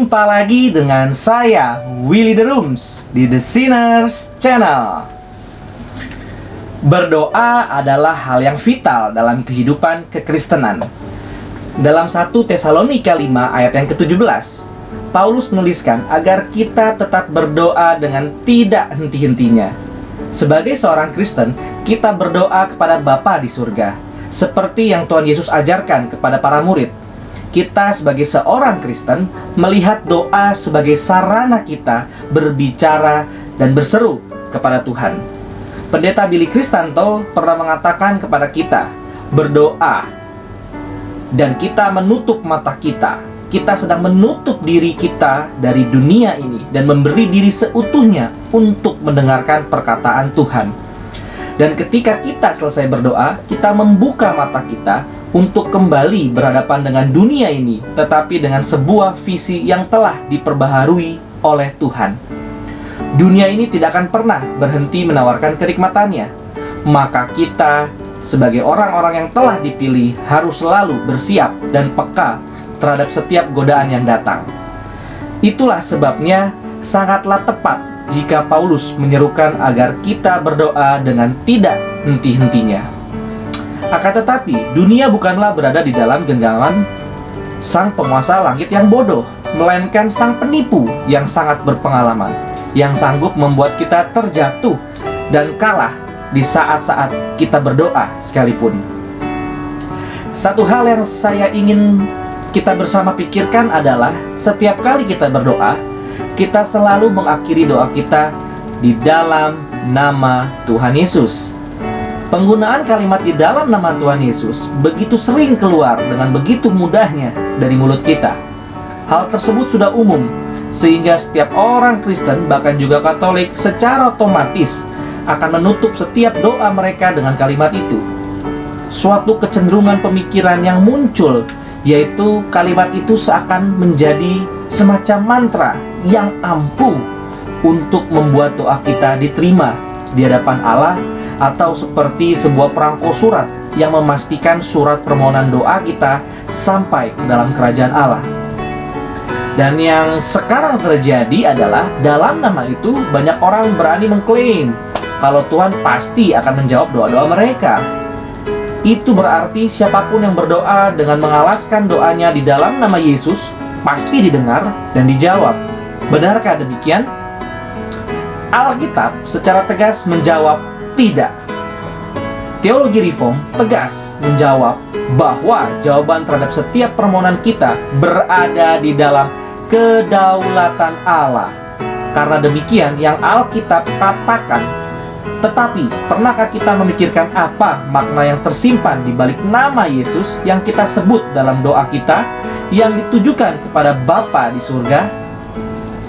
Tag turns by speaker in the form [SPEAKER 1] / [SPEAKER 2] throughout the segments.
[SPEAKER 1] Jumpa lagi dengan saya, Willy The Rooms, di The Sinners Channel. Berdoa adalah hal yang vital dalam kehidupan kekristenan. Dalam 1 Tesalonika 5 ayat yang ke-17, Paulus menuliskan agar kita tetap berdoa dengan tidak henti-hentinya. Sebagai seorang Kristen, kita berdoa kepada Bapa di surga, seperti yang Tuhan Yesus ajarkan kepada para murid. Kita sebagai seorang Kristen melihat doa sebagai sarana kita berbicara dan berseru kepada Tuhan. Pendeta Billy Kristanto pernah mengatakan kepada kita, berdoa dan kita menutup mata kita. Kita sedang menutup diri kita dari dunia ini dan memberi diri seutuhnya untuk mendengarkan perkataan Tuhan. Dan ketika kita selesai berdoa, kita membuka mata kita untuk kembali berhadapan dengan dunia ini, tetapi dengan sebuah visi yang telah diperbaharui oleh Tuhan. Dunia ini tidak akan pernah berhenti menawarkan kenikmatannya. Maka kita sebagai orang-orang yang telah dipilih harus selalu bersiap dan peka terhadap setiap godaan yang datang. Itulah sebabnya sangatlah tepat jika Paulus menyerukan agar kita berdoa dengan tidak henti-hentinya. Akan tetapi, dunia bukanlah berada di dalam genggaman sang penguasa langit yang bodoh, melainkan sang penipu yang sangat berpengalaman, yang sanggup membuat kita terjatuh dan kalah di saat-saat kita berdoa sekalipun. Satu hal yang saya ingin kita bersama pikirkan adalah setiap kali kita berdoa, kita selalu mengakhiri doa kita di dalam nama Tuhan Yesus. Penggunaan kalimat di dalam nama Tuhan Yesus begitu sering keluar dengan begitu mudahnya dari mulut kita. Hal tersebut sudah umum, sehingga setiap orang Kristen, bahkan juga Katolik, secara otomatis akan menutup setiap doa mereka dengan kalimat itu. Suatu kecenderungan pemikiran yang muncul, yaitu kalimat itu seakan menjadi semacam mantra yang ampuh untuk membuat doa kita diterima di hadapan Allah, atau seperti sebuah perangko surat yang memastikan surat permohonan doa kita sampai ke dalam kerajaan Allah. Dan yang sekarang terjadi adalah dalam nama itu banyak orang berani mengklaim kalau Tuhan pasti akan menjawab doa-doa mereka. Itu berarti siapapun yang berdoa dengan mengalaskan doanya di dalam nama Yesus pasti didengar dan dijawab. Benarkah demikian? Alkitab secara tegas menjawab tidak. Teologi Reform tegas menjawab bahwa jawaban terhadap setiap permohonan kita berada di dalam kedaulatan Allah. Karena demikian yang Alkitab katakan. Tetapi, pernahkah kita memikirkan apa makna yang tersimpan di balik nama Yesus yang kita sebut dalam doa kita yang ditujukan kepada Bapa di surga?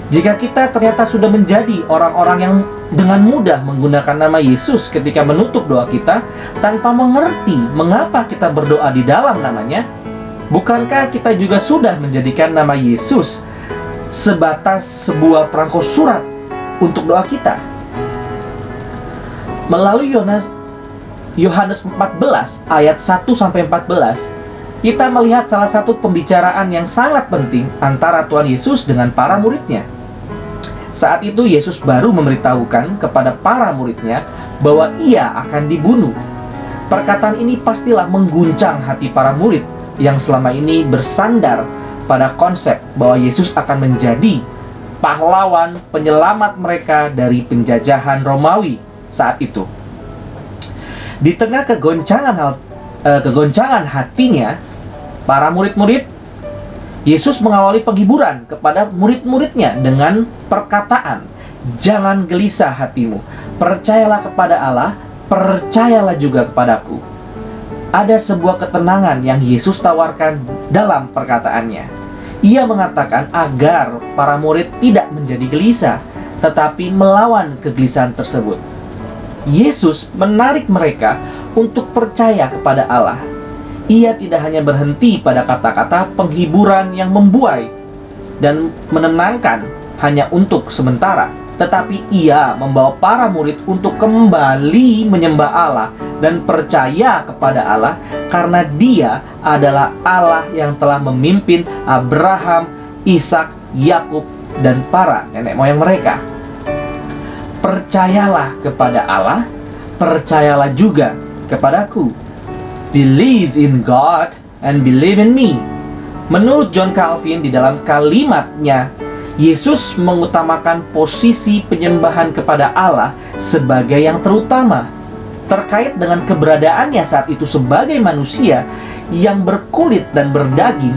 [SPEAKER 1] Jika kita ternyata sudah menjadi orang-orang yang dengan mudah menggunakan nama Yesus ketika menutup doa kita tanpa mengerti mengapa kita berdoa di dalam namanya, bukankah kita juga sudah menjadikan nama Yesus sebatas sebuah perangko surat untuk doa kita? Melalui Yohanes 14 ayat 1-14, kita melihat salah satu pembicaraan yang sangat penting antara Tuhan Yesus dengan para muridnya. Saat itu Yesus baru memberitahukan kepada para muridnya bahwa ia akan dibunuh. Perkataan ini pastilah mengguncang hati para murid yang selama ini bersandar pada konsep bahwa Yesus akan menjadi pahlawan penyelamat mereka dari penjajahan Romawi saat itu. Di tengah kegoncangan hatinya, para murid-murid, Yesus mengawali penghiburan kepada murid-muridnya dengan perkataan, "Jangan gelisah hatimu, percayalah kepada Allah, percayalah juga kepadaku." Ada sebuah ketenangan yang Yesus tawarkan dalam perkataannya. Ia mengatakan agar para murid tidak menjadi gelisah, tetapi melawan kegelisahan tersebut. Yesus menarik mereka untuk percaya kepada Allah. Ia tidak hanya berhenti pada kata-kata penghiburan yang membuai dan menenangkan hanya untuk sementara, tetapi ia membawa para murid untuk kembali menyembah Allah dan percaya kepada Allah karena Dia adalah Allah yang telah memimpin Abraham, Ishak, Yakub, dan para nenek moyang mereka. Percayalah kepada Allah, percayalah juga kepadaku. Believe in God and believe in me. Menurut John Calvin, di dalam kalimatnya, Yesus mengutamakan posisi penyembahan kepada Allah sebagai yang terutama, terkait dengan keberadaannya saat itu sebagai manusia yang berkulit dan berdaging.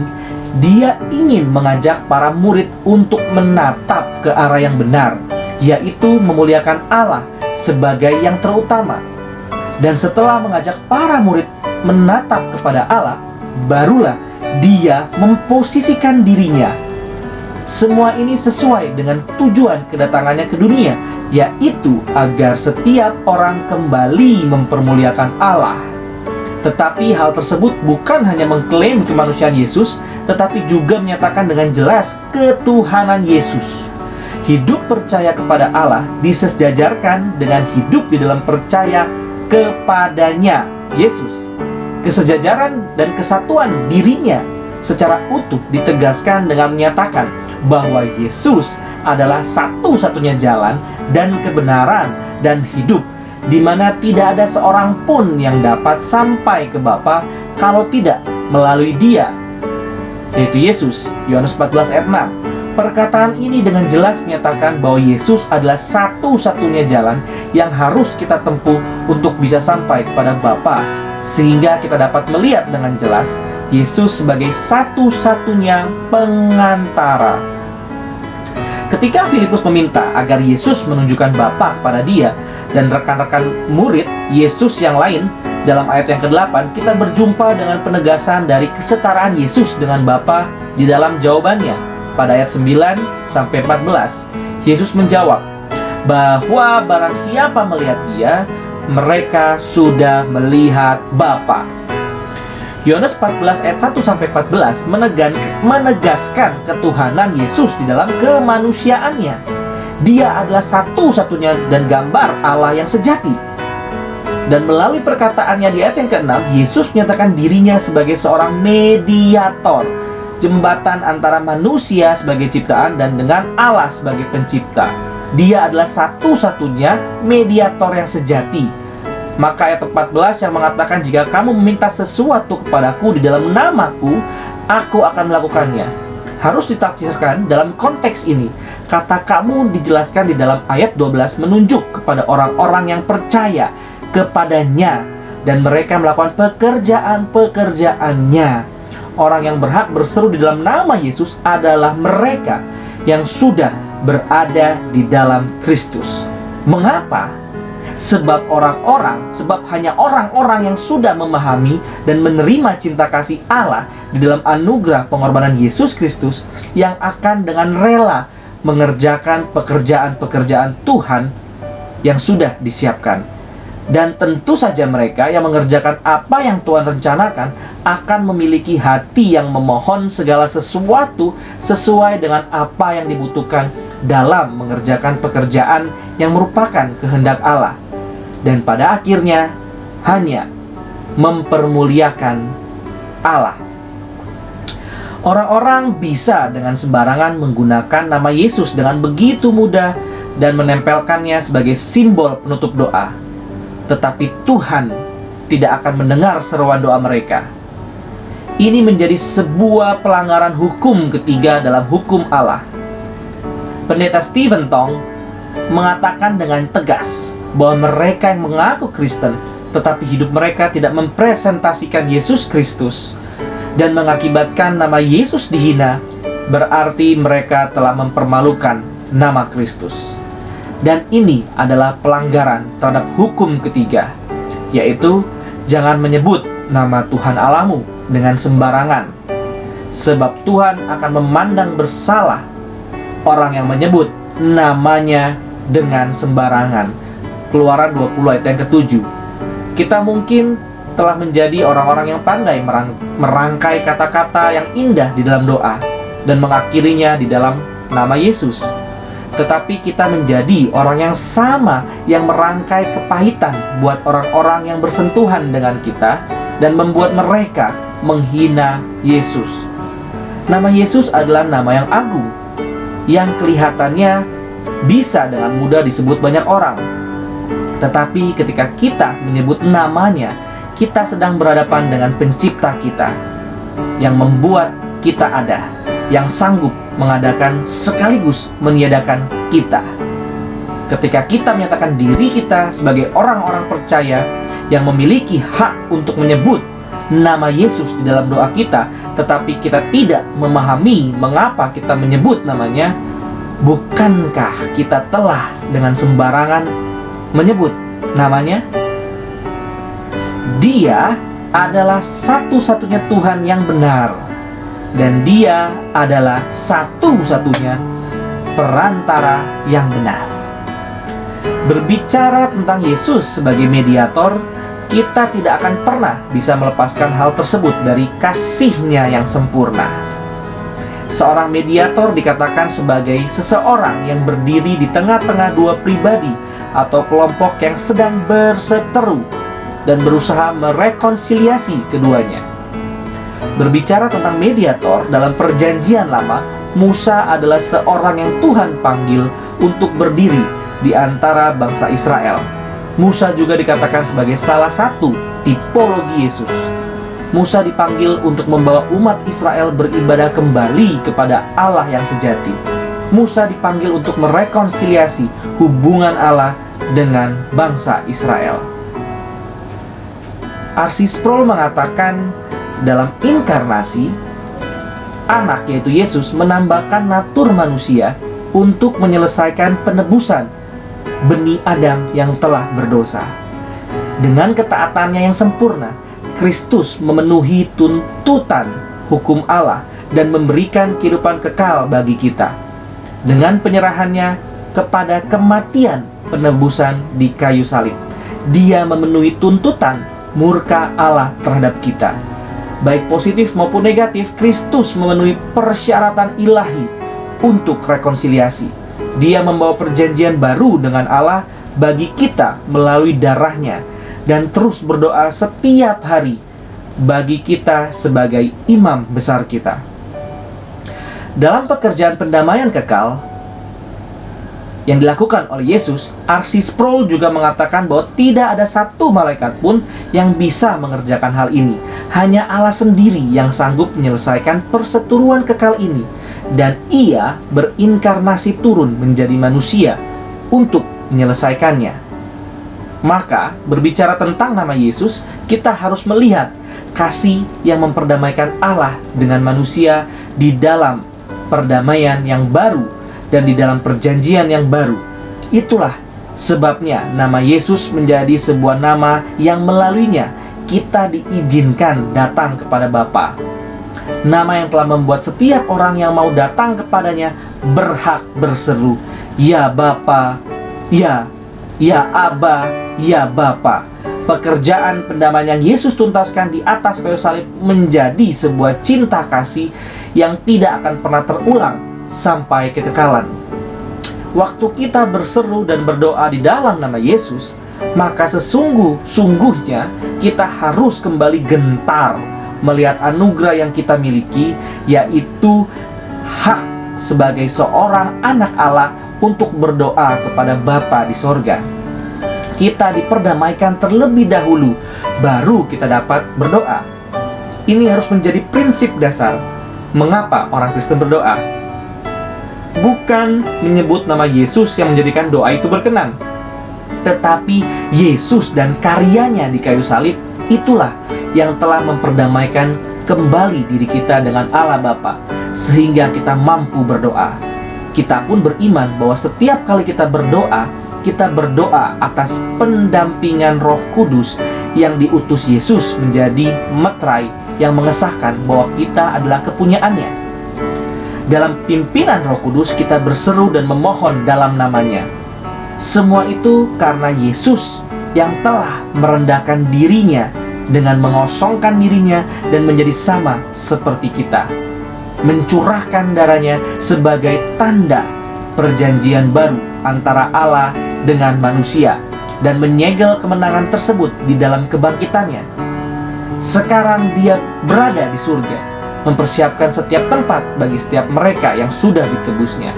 [SPEAKER 1] Dia ingin mengajak para murid untuk menatap ke arah yang benar, yaitu memuliakan Allah sebagai yang terutama. Dan setelah mengajak para murid menatap kepada Allah, barulah dia memposisikan dirinya. Semua ini sesuai dengan tujuan kedatangannya ke dunia, yaitu agar setiap orang kembali mempermuliakan Allah. Tetapi hal tersebut bukan hanya mengklaim kemanusiaan Yesus, tetapi juga menyatakan dengan jelas ketuhanan Yesus. Hidup percaya kepada Allah disejajarkan dengan hidup di dalam percaya kepadanya, Yesus. Kesejajaran dan kesatuan dirinya secara utuh ditegaskan dengan menyatakan bahwa Yesus adalah satu-satunya jalan dan kebenaran dan hidup, di mana tidak ada seorang pun yang dapat sampai ke Bapa kalau tidak melalui Dia, yaitu Yesus. Yohanes 14 ayat 6. Perkataan ini dengan jelas menyatakan bahwa Yesus adalah satu-satunya jalan yang harus kita tempuh untuk bisa sampai kepada Bapa, sehingga kita dapat melihat dengan jelas Yesus sebagai satu-satunya pengantara. Ketika Filipus meminta agar Yesus menunjukkan Bapa kepada dia dan rekan-rekan murid Yesus yang lain, dalam ayat yang ke-8 kita berjumpa dengan penegasan dari kesetaraan Yesus dengan Bapa di dalam jawabannya. Pada ayat 9 sampai 14, Yesus menjawab bahwa barang siapa melihat Dia, mereka sudah melihat Bapa. Yohanes 14 ayat 1 sampai 14 menegaskan ketuhanan Yesus di dalam kemanusiaannya. Dia adalah satu-satunya dan gambar Allah yang sejati. Dan melalui perkataannya di ayat yang ke-6, Yesus menyatakan dirinya sebagai seorang mediator, jembatan antara manusia sebagai ciptaan dan dengan Allah sebagai pencipta. Dia adalah satu-satunya mediator yang sejati. Maka ayat 14 yang mengatakan, jika kamu meminta sesuatu kepadaku di dalam namaku, aku akan melakukannya. Harus ditafsirkan dalam konteks ini. Kata kamu dijelaskan di dalam ayat 12 menunjuk kepada orang-orang yang percaya kepadanya dan mereka melakukan pekerjaan-pekerjaannya. Orang yang berhak berseru di dalam nama Yesus adalah mereka yang sudah berada di dalam Kristus. Mengapa? Sebab hanya orang-orang yang sudah memahami dan menerima cinta kasih Allah di dalam anugerah pengorbanan Yesus Kristus yang akan dengan rela mengerjakan pekerjaan-pekerjaan Tuhan yang sudah disiapkan. Dan tentu saja mereka yang mengerjakan apa yang Tuhan rencanakan akan memiliki hati yang memohon segala sesuatu sesuai dengan apa yang dibutuhkan dalam mengerjakan pekerjaan yang merupakan kehendak Allah. Dan pada akhirnya hanya mempermuliakan Allah. Orang-orang bisa dengan sembarangan menggunakan nama Yesus dengan begitu mudah dan menempelkannya sebagai simbol penutup doa. Tetapi Tuhan tidak akan mendengar seruan doa mereka. Ini menjadi sebuah pelanggaran hukum ketiga dalam hukum Allah. Pendeta Stephen Tong mengatakan dengan tegas bahwa mereka yang mengaku Kristen tetapi hidup mereka tidak mempresentasikan Yesus Kristus dan mengakibatkan nama Yesus dihina, berarti mereka telah mempermalukan nama Kristus. Dan ini adalah pelanggaran terhadap hukum ketiga, yaitu jangan menyebut nama Tuhan Allahmu dengan sembarangan, sebab Tuhan akan memandang bersalah orang yang menyebut namanya dengan sembarangan. Keluaran 20 ayat yang ke-7. Kita mungkin telah menjadi orang-orang yang pandai merangkai kata-kata yang indah di dalam doa dan mengakhirinya di dalam nama Yesus. Tetapi kita menjadi orang yang sama yang merangkai kepahitan buat orang-orang yang bersentuhan dengan kita dan membuat mereka menghina Yesus. Nama Yesus adalah nama yang agung, yang kelihatannya bisa dengan mudah disebut banyak orang. Tetapi ketika kita menyebut namanya, kita sedang berhadapan dengan pencipta kita yang membuat kita ada, yang sanggup mengadakan sekaligus meniadakan kita. Ketika kita menyatakan diri kita sebagai orang-orang percaya yang memiliki hak untuk menyebut nama Yesus di dalam doa kita, tetapi kita tidak memahami mengapa kita menyebut namanya, bukankah kita telah dengan sembarangan menyebut namanya? Dia adalah satu-satunya Tuhan yang benar, dan Dia adalah satu-satunya perantara yang benar. Berbicara tentang Yesus sebagai mediator, kita tidak akan pernah bisa melepaskan hal tersebut dari kasih-Nya yang sempurna. Seorang mediator dikatakan sebagai seseorang yang berdiri di tengah-tengah dua pribadi atau kelompok yang sedang berseteru dan berusaha merekonsiliasi keduanya. Berbicara tentang mediator dalam Perjanjian Lama, Musa adalah seorang yang Tuhan panggil untuk berdiri di antara bangsa Israel. Musa juga dikatakan sebagai salah satu tipologi Yesus. Musa dipanggil untuk membawa umat Israel beribadah kembali kepada Allah yang sejati. Musa dipanggil untuk merekonsiliasi hubungan Allah dengan bangsa Israel. R.C. Sproul mengatakan dalam inkarnasi, anak yaitu Yesus menambahkan natur manusia untuk menyelesaikan penebusan Bani Adam yang telah berdosa. Dengan ketaatannya yang sempurna, Kristus memenuhi tuntutan hukum Allah dan memberikan kehidupan kekal bagi kita. Dengan penyerahannya kepada kematian penebusan di kayu salib, Dia memenuhi tuntutan murka Allah terhadap kita. Baik positif maupun negatif, Kristus memenuhi persyaratan ilahi untuk rekonsiliasi. Dia membawa perjanjian baru dengan Allah bagi kita melalui darahnya, dan terus berdoa setiap hari bagi kita sebagai imam besar kita. Dalam pekerjaan pendamaian kekal yang dilakukan oleh Yesus, R.C. Sproul juga mengatakan bahwa tidak ada satu malaikat pun yang bisa mengerjakan hal ini. Hanya Allah sendiri yang sanggup menyelesaikan perseteruan kekal ini. Dan Ia berinkarnasi turun menjadi manusia untuk menyelesaikannya. Maka, berbicara tentang nama Yesus, kita harus melihat kasih yang memperdamaikan Allah dengan manusia di dalam perdamaian yang baru dan di dalam perjanjian yang baru. Itulah sebabnya nama Yesus menjadi sebuah nama yang melaluinya kita diizinkan datang kepada Bapa. Nama yang telah membuat setiap orang yang mau datang kepadanya berhak berseru, "Ya Bapa, ya Aba, ya Bapa." Pekerjaan pendamaian yang Yesus tuntaskan di atas kayu salib menjadi sebuah cinta kasih yang tidak akan pernah terulang sampai kekekalan. Waktu kita berseru dan berdoa di dalam nama Yesus, maka sesungguhnya kita harus kembali gentar melihat anugerah yang kita miliki, yaitu hak sebagai seorang anak Allah untuk berdoa kepada Bapa di sorga. Kita diperdamaikan terlebih dahulu, baru kita dapat berdoa. Ini harus menjadi prinsip dasar mengapa orang Kristen berdoa. Bukan menyebut nama Yesus yang menjadikan doa itu berkenan, tetapi Yesus dan karyanya di kayu salib, itulah yang telah memperdamaikan kembali diri kita dengan Allah Bapa, sehingga kita mampu berdoa. Kita pun beriman bahwa setiap kali kita berdoa atas pendampingan Roh Kudus yang diutus Yesus menjadi meterai yang mengesahkan bahwa kita adalah kepunyaannya. Dalam pimpinan Roh Kudus kita berseru dan memohon dalam namanya. Semua itu karena Yesus yang telah merendahkan dirinya dengan mengosongkan dirinya dan menjadi sama seperti kita, mencurahkan darahnya sebagai tanda perjanjian baru antara Allah dengan manusia, dan menyegel kemenangan tersebut di dalam kebangkitannya. Sekarang Dia berada di surga, mempersiapkan setiap tempat bagi setiap mereka yang sudah ditebusnya.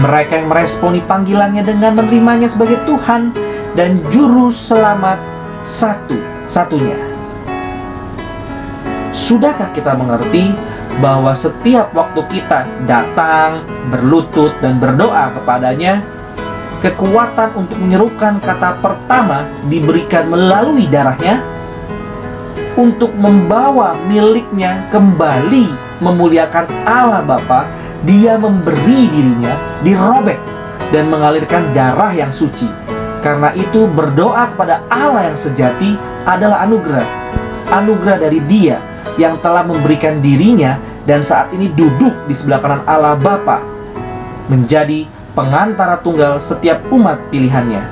[SPEAKER 1] Mereka yang meresponi panggilannya dengan menerimanya sebagai Tuhan dan Juru Selamat satu-satunya. Sudahkah kita mengerti bahwa setiap waktu kita datang, berlutut, dan berdoa kepadanya, kekuatan untuk menyerukan kata pertama diberikan melalui darahnya, untuk membawa miliknya kembali memuliakan Allah Bapa? Dia memberi dirinya dirobek dan mengalirkan darah yang suci. Karena itu berdoa kepada Allah yang sejati adalah anugerah. Anugerah dari Dia yang telah memberikan dirinya dan saat ini duduk di sebelah kanan Allah Bapa, menjadi pengantara tunggal setiap umat pilihannya.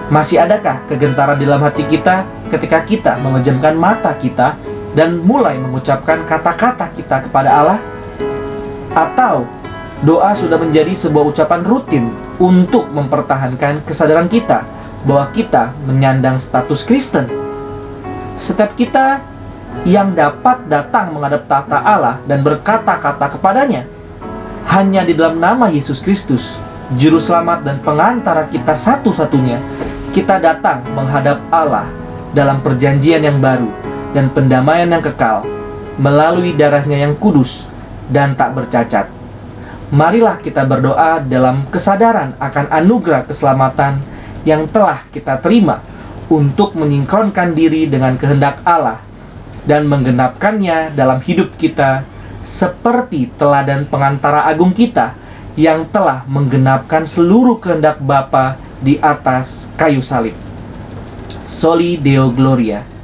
[SPEAKER 1] Masih adakah kegentaran dalam hati kita ketika kita memejamkan mata kita dan mulai mengucapkan kata-kata kita kepada Allah? Atau doa sudah menjadi sebuah ucapan rutin untuk mempertahankan kesadaran kita bahwa kita menyandang status Kristen? Setiap kita yang dapat datang menghadap tahta Allah dan berkata-kata kepadanya hanya di dalam nama Yesus Kristus, Juru Selamat dan pengantara kita satu-satunya, kita datang menghadap Allah dalam perjanjian yang baru dan pendamaian yang kekal melalui darahnya yang kudus dan tak bercacat. Marilah kita berdoa dalam kesadaran akan anugerah keselamatan yang telah kita terima untuk menyingkronkan diri dengan kehendak Allah dan menggenapkannya dalam hidup kita seperti teladan pengantara agung kita yang telah menggenapkan seluruh kehendak Bapa di atas kayu salib. Soli Deo Gloria.